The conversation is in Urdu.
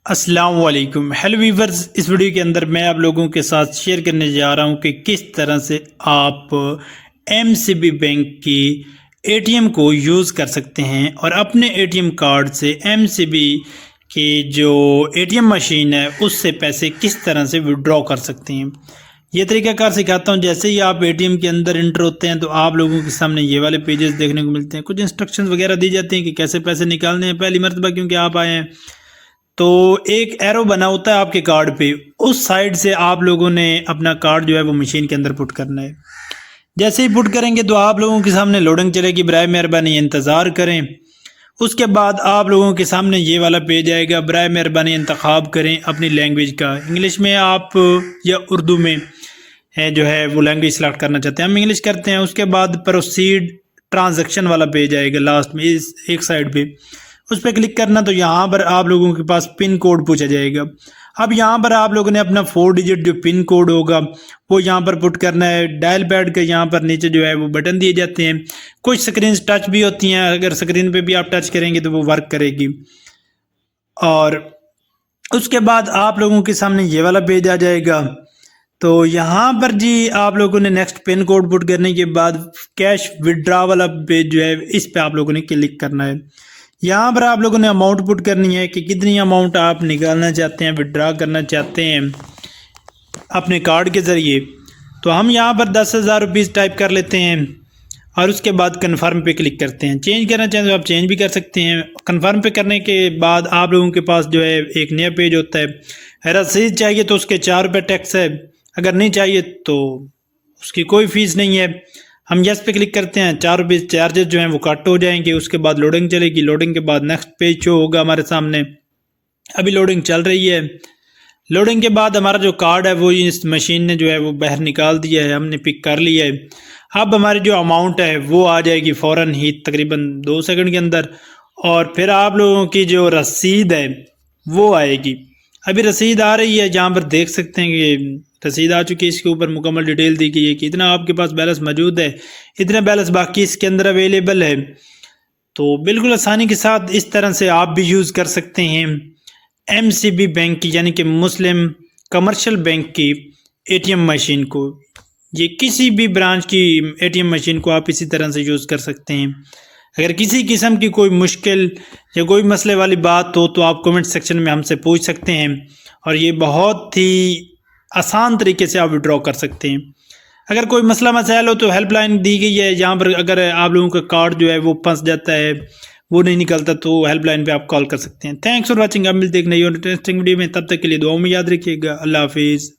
السلام علیکم، ہیلو ویورز، اس ویڈیو کے اندر میں آپ لوگوں کے ساتھ شیئر کرنے جا رہا ہوں کہ کس طرح سے آپ ایم سی بی بینک کی اے ٹی ایم کو یوز کر سکتے ہیں اور اپنے اے ٹی ایم کارڈ سے ایم سی بی کی جو اے ٹی ایم مشین ہے اس سے پیسے کس طرح سے وڈرا کر سکتے ہیں۔ یہ طریقہ کار سکھاتا ہوں۔ جیسے ہی آپ اے ٹی ایم کے اندر انٹر ہوتے ہیں تو آپ لوگوں کے سامنے یہ والے پیجز دیکھنے کو ملتے ہیں، کچھ انسٹرکشنز وغیرہ دی جاتی ہیں کہ کیسے پیسے نکالنے ہیں۔ پہلی مرتبہ کیونکہ آپ آئے ہیں تو ایک ایرو بنا ہوتا ہے آپ کے کارڈ پہ، اس سائڈ سے آپ لوگوں نے اپنا کارڈ جو ہے وہ مشین کے اندر پٹ کرنا ہے۔ جیسے ہی پٹ کریں گے تو آپ لوگوں کے سامنے لوڈنگ چلے گی، برائے مہربانی انتظار کریں۔ اس کے بعد آپ لوگوں کے سامنے یہ والا پیج آئے گا، برائے مہربانی انتخاب کریں اپنی لینگویج کا۔ انگلش میں آپ یا اردو میں جو ہے وہ لینگویج سلیکٹ کرنا چاہتے ہیں، ہم انگلش کرتے ہیں۔ اس کے بعد پروسیڈ ٹرانزیکشن والا پیج آئے گا لاسٹ میں اس ایک سائڈ پہ، اس پہ کلک کرنا تو یہاں پر آپ لوگوں کے پاس پن کوڈ پوچھا جائے گا۔ اب یہاں پر آپ لوگوں نے اپنا 4 ڈیجٹ جو پن کوڈ ہوگا وہ یہاں پر پٹ کرنا ہے۔ ڈائل پیڈ کے یہاں پر نیچے جو ہے وہ بٹن دیے جاتے ہیں، کچھ سکرینز ٹچ بھی ہوتی ہیں، اگر سکرین پہ بھی آپ ٹچ کریں گے تو وہ ورک کرے گی۔ اور اس کے بعد آپ لوگوں کے سامنے یہ والا پیج آ جائے گا، تو یہاں پر جی آپ لوگوں نے نیکسٹ پن کوڈ پٹ کرنے کے بعد کیش وڈرا والا پیج جو ہے اس پہ آپ لوگوں نے کلک کرنا ہے۔ یہاں پر آپ لوگوں نے اماؤنٹ پٹ کرنی ہے کہ کتنی اماؤنٹ آپ نکالنا چاہتے ہیں، وڈرا کرنا چاہتے ہیں اپنے کارڈ کے ذریعے۔ تو ہم یہاں پر 10,000 روپیز ٹائپ کر لیتے ہیں اور اس کے بعد کنفرم پہ کلک کرتے ہیں۔ چینج کرنا چاہیں تو آپ چینج بھی کر سکتے ہیں۔ کنفرم پہ کرنے کے بعد آپ لوگوں کے پاس جو ہے ایک نیا پیج ہوتا ہے۔ رسید چاہیے تو اس کے 4 روپے ٹیکس ہے، اگر نہیں چاہیے تو اس کی کوئی فیس نہیں ہے۔ ہم یس پہ کلک کرتے ہیں، 4 روپے چارجز جو ہیں وہ کٹ ہو جائیں گے۔ اس کے بعد لوڈنگ چلے گی، لوڈنگ کے بعد نیکسٹ پیج شو ہوگا ہمارے سامنے۔ ابھی لوڈنگ چل رہی ہے۔ لوڈنگ کے بعد ہمارا جو کارڈ ہے وہ اس مشین نے جو ہے وہ باہر نکال دیا ہے، ہم نے پک کر لیا ہے۔ اب ہماری جو اماؤنٹ ہے وہ آ جائے گی فوراً ہی، تقریباً 2 سیکنڈ کے اندر، اور پھر آپ لوگوں کی جو رسید ہے وہ آئے گی۔ ابھی رسید آ رہی ہے، جہاں پر دیکھ سکتے ہیں کہ رسید آ چکی ہے، اس کے اوپر مکمل ڈیٹیل دی گئی ہے کہ اتنا آپ کے پاس بیلنس موجود ہے، اتنا بیلنس باقی اس کے اندر اویلیبل ہے۔ تو بالکل آسانی کے ساتھ اس طرح سے آپ بھی یوز کر سکتے ہیں ایم سی بی بینک کی، یعنی کہ مسلم کمرشل بینک کی اے ٹی ایم مشین کو۔ یہ کسی بھی برانچ کی اے ٹی ایم مشین کو آپ اسی طرح سے یوز کر سکتے ہیں۔ اگر کسی قسم کی کوئی مشکل یا کوئی مسئلے والی بات ہو تو آپ کومنٹ سیکشن میں ہم سے پوچھ سکتے ہیں، اور یہ بہت ہی آسان طریقے سے آپ وڈرا کر سکتے ہیں۔ اگر کوئی مسئلہ مسائل ہو تو ہیلپ لائن دی گئی ہے، جہاں پر اگر آپ لوگوں کا کارڈ جو ہے وہ پھنس جاتا ہے، وہ نہیں نکلتا، تو ہیلپ لائن پہ آپ کال کر سکتے ہیں۔ Thanks for watching. اب ملتے ہیں ایک نئی اور انٹرسٹنگ ویڈیو میں، تب تک کے لیے دعاؤں میں یاد رکھیے گا۔ اللہ حافظ۔